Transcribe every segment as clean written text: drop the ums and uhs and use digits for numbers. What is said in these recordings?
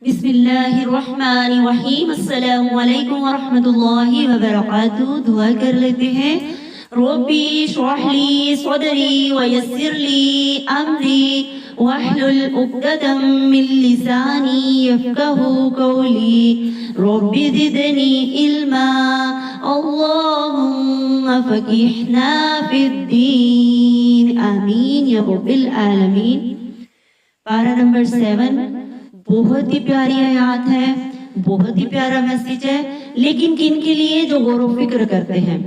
بسم اللہ الرحمن الرحیم۔ السلام علیکم ورحمۃ اللہ وبرکاتہ۔ دعا کر لیتے ہیں۔ ربی اشرح لی صدری ویسر لی امری واحلل عقدۃ من لسانی یفقہوا قولی رب زدنی علما اللہم فقہنا فی الدین آمین یا رب العالمین۔ پارہ نمبر 7 بہت ہی پیاری آیات ہے، بہت ہی پیارا میسج ہے، لیکن کن کے لیے؟ جو غور و فکر کرتے ہیں۔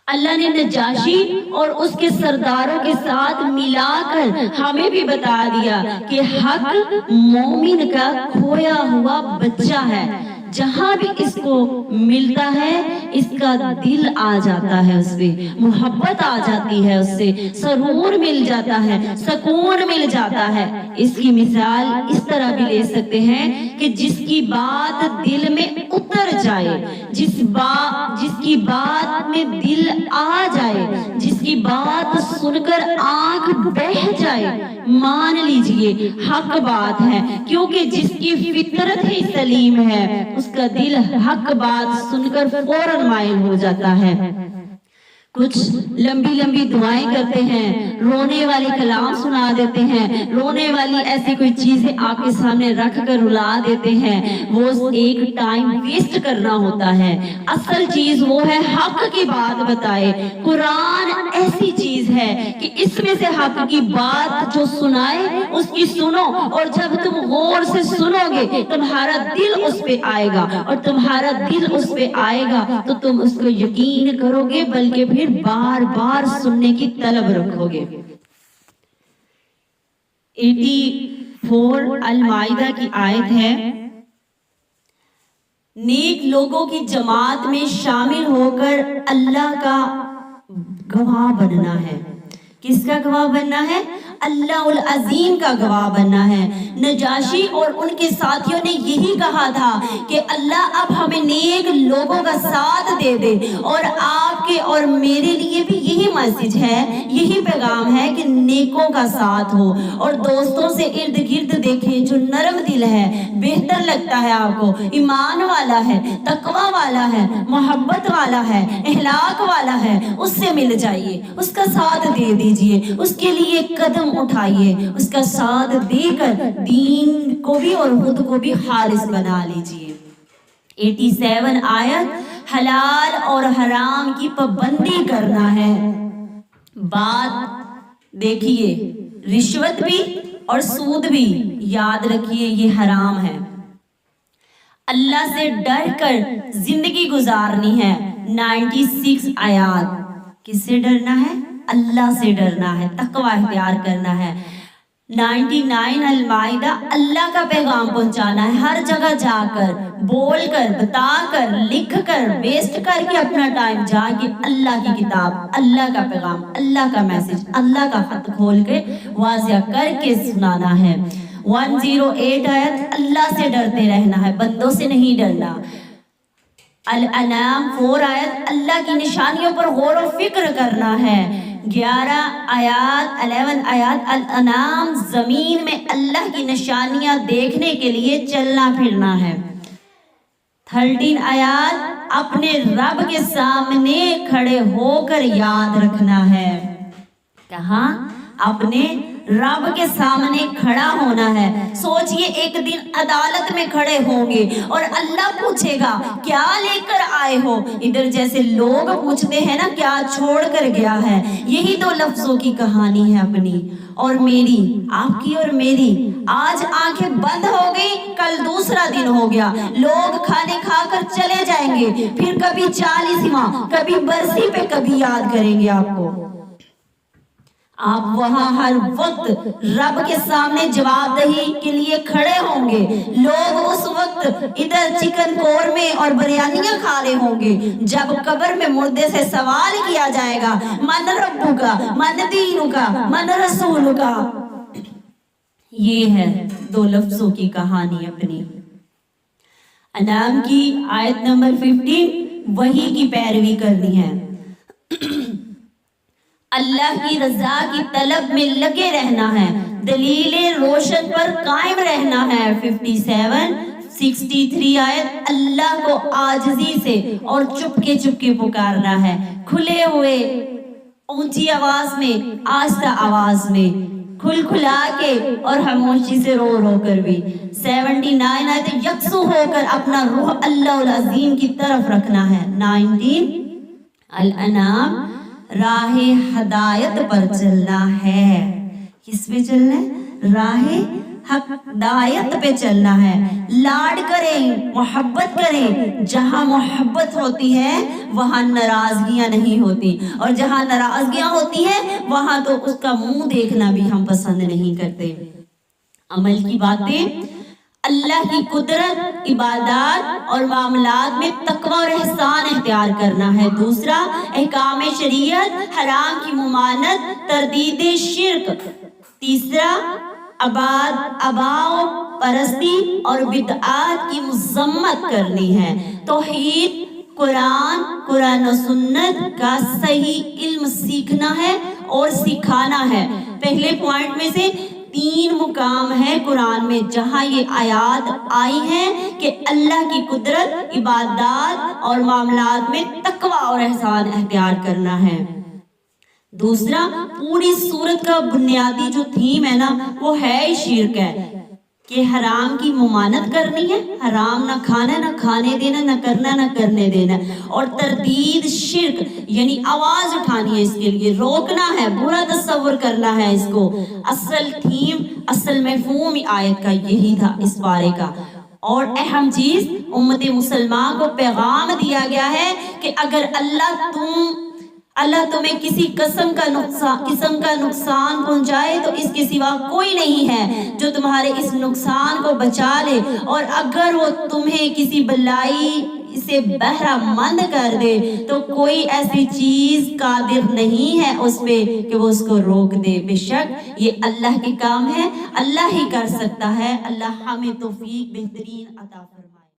اللہ نے نجاشی اور اس کے سرداروں کے ساتھ ملا کر ہمیں بھی بتا دیا کہ حق مومن کا کھویا ہوا بچہ ہے۔ جہاں بھی اس کو ملتا ہے اس کا دل آ جاتا ہے، اس سے محبت آ جاتی ہے، اس سے سرور مل جاتا ہے، سکون مل جاتا ہے۔ اس کی مثال اس طرح بھی لے سکتے ہیں کہ جس کی بات دل میں اتر جائے، جس کی بات میں دل آ جائے، جس کی بات سن کر آنکھ بہہ جائے، مان لیجئے حق بات ہے، کیونکہ جس کی فطرت ہی سلیم ہے اس کا دل حق بات سن کر فوراً مائل ہو جاتا ہے۔ کچھ لمبی لمبی دعائیں کرتے ہیں، رونے والی کلام سنا دیتے ہیں، رونے والی ایسی کوئی چیزیں آپ کے سامنے رکھ کر رلا دیتے ہیں، وہ ایک ٹائم ویسٹ کرنا ہوتا ہے۔ اصل چیز وہ ہے حق کی بات بتائے۔ قرآن ایسی چیز ہے کہ اس میں سے حق کی بات جو سنائے اس کی سنو، اور جب تم غور سے سنو گے تمہارا دل اس پہ آئے گا، اور تمہارا دل اس پہ آئے گا تو تم اس کو یقین کرو گے، بلکہ پھر بار بار سننے کی طلب رکھو گے۔ 84 المائدہ کی آیت ہے، نیک لوگوں کی جماعت میں شامل ہو کر اللہ کا گواہ بننا ہے۔ کس کا گواہ بننا ہے؟ اللہ العظیم کا گواہ بننا ہے۔ نجاشی اور ان کے ساتھیوں نے یہی کہا تھا کہ اللہ اب ہمیں نیک لوگوں کا ساتھ دے دے، اور آپ کے اور میرے لیے بھی یہی میسج ہے، یہی پیغام ہے کہ نیکوں کا ساتھ ہو، اور دوستوں سے ارد گرد دیکھیں جو نرم دل ہے، بہتر لگتا ہے آپ کو، ایمان والا ہے، تقوی والا ہے، محبت والا ہے، اخلاق والا ہے، اس سے مل جائیے، اس کا ساتھ دے دیجئے، اس کے لیے قدم اٹھائیے، اس کا ساتھ دے کر دین کو بھی اور خود کو بھی خالص بنا لیجئے۔ 87 آیت حلال اور حرام کی پابندی کرنا ہے۔ بات دیکھیے، رشوت بھی اور سود بھی یاد رکھیے یہ حرام ہے۔ اللہ سے ڈر کر زندگی گزارنی ہے۔ 96 آیات کس سے ڈرنا ہے؟ اللہ سے ڈرنا ہے، تقوی اختیار کرنا ہے۔ 99 المائدہ اللہ کا پیغام پہنچانا ہے، ہر جگہ جا کر، بول کر، بتا کر، لکھ کر، ویسٹ کر کے اپنا ٹائم جا کے اللہ کی کتاب، اللہ کا پیغام، اللہ کا میسج، اللہ کا خط کھول کے واضح کر کے سنانا ہے۔ 108 آیت اللہ سے ڈرتے رہنا ہے، بندوں سے نہیں ڈرنا۔ الانعام 4 آیت اللہ کی نشانیوں پر غور و فکر کرنا ہے۔ 11 آیات الانعام زمین میں اللہ کی نشانیاں دیکھنے کے لیے چلنا پھرنا ہے۔ 13 آیات اپنے رب کے سامنے کھڑے ہو کر یاد رکھنا ہے۔ کہاں؟ اپنے رب کے سامنے کھڑا ہونا ہے۔ سوچئے ایک دن عدالت میں کھڑے ہوں گے اور اللہ پوچھے گا کیا لے کر آئے ہو؟ ادھر جیسے لوگ پوچھتے ہیں نا کیا چھوڑ کر گیا ہے، یہی تو لفظوں کی کہانی ہے اپنی اور میری، آپ کی اور میری۔ آج آنکھیں بند ہو گئی، کل دوسرا دن ہو گیا، لوگ کھانے کھا کر چلے جائیں گے، پھر کبھی 40واں، کبھی برسی پہ کبھی یاد کریں گے آپ کو۔ آپ وہاں ہر وقت رب کے سامنے جواب دہی کے لیے کھڑے ہوں گے۔ لوگ اس وقت ادھر چکن قورمے اور بریانیاں کھا رہے ہوں گے، جب قبر میں مردے سے سوال کیا جائے گا من ربو کا، من دینو کا، من رسول کا۔ یہ ہے 2 لفظوں کی کہانی اپنی۔ انعام کی آیت نمبر 15 وحی کی پیروی کرنی ہے۔ اللہ کی رضا کی طلب میں لگے رہنا ہے، دلیل روشن پر قائم رہنا ہے۔ 57 63 آیت، اللہ کو عاجزی سے اور چپکے چپکے پکارنا ہے، کھلے ہوئے اونچی آواز میں، آہستہ آواز میں، کھل کھلا کے اور خاموشی سے رو رو کر بھی۔ 79 آیت، یکسو ہو کر اپنا روح اللہ العظیم کی طرف رکھنا ہے۔ 19 الانعام، راہ ہدایت پر چلنا ہے۔ کس پہ چلنا ہے؟ راہ ہدایت پہ چلنا ہے۔ لاڈ کریں، محبت کریں، جہاں محبت ہوتی ہے وہاں ناراضگیاں نہیں ہوتی، اور جہاں ناراضگیاں ہوتی ہیں وہاں تو اس کا منہ دیکھنا بھی ہم پسند نہیں کرتے۔ عمل کی باتیں، اللہ کی قدرت، عبادات اور معاملات میں تقوی اور احسان اختیار کرنا ہے۔ دوسرا، احکام شریعت، حرام کی ممانعت، تردید شرک۔ تیسرا، آباؤ پرستی اور بدعات کی مذمت کرنی ہے۔ توحید، قرآن و سنت کا صحیح علم سیکھنا ہے اور سکھانا ہے۔ پہلے پوائنٹ میں سے 3 مقام ہے قرآن میں جہاں یہ آیات آئی ہیں کہ اللہ کی قدرت، عبادات اور معاملات میں تقوی اور احسان اختیار کرنا ہے۔ دوسرا، پوری سورت کا بنیادی جو تھیم ہے نا وہ ہے شرک ہے، کہ حرام کی ممانعت کرنی ہے، حرام نہ کھانا، نہ کھانے دینا، نہ کرنا، نہ کرنے دینا، اور تردید شرک یعنی آواز اٹھانی ہے اس کے لیے، روکنا ہے، برا تصور کرنا ہے اس کو۔ اصل تھیم، اصل مفہوم آیت کا یہی تھا اس بارے کا۔ اور اہم چیز، امت مسلمان کو پیغام دیا گیا ہے کہ اگر اللہ تمہیں کسی قسم کا نقصان پہنچائے تو اس کے سوا کوئی نہیں ہے جو تمہارے اس نقصان کو بچا لے، اور اگر وہ تمہیں کسی بلائی سے بہرہ مند کر دے تو کوئی ایسی چیز قادر نہیں ہے اس پہ کہ وہ اس کو روک دے۔ بے شک یہ اللہ کے کام ہے، اللہ ہی کر سکتا ہے۔ اللہ ہمیں توفیق بہترین عطا فرمائے۔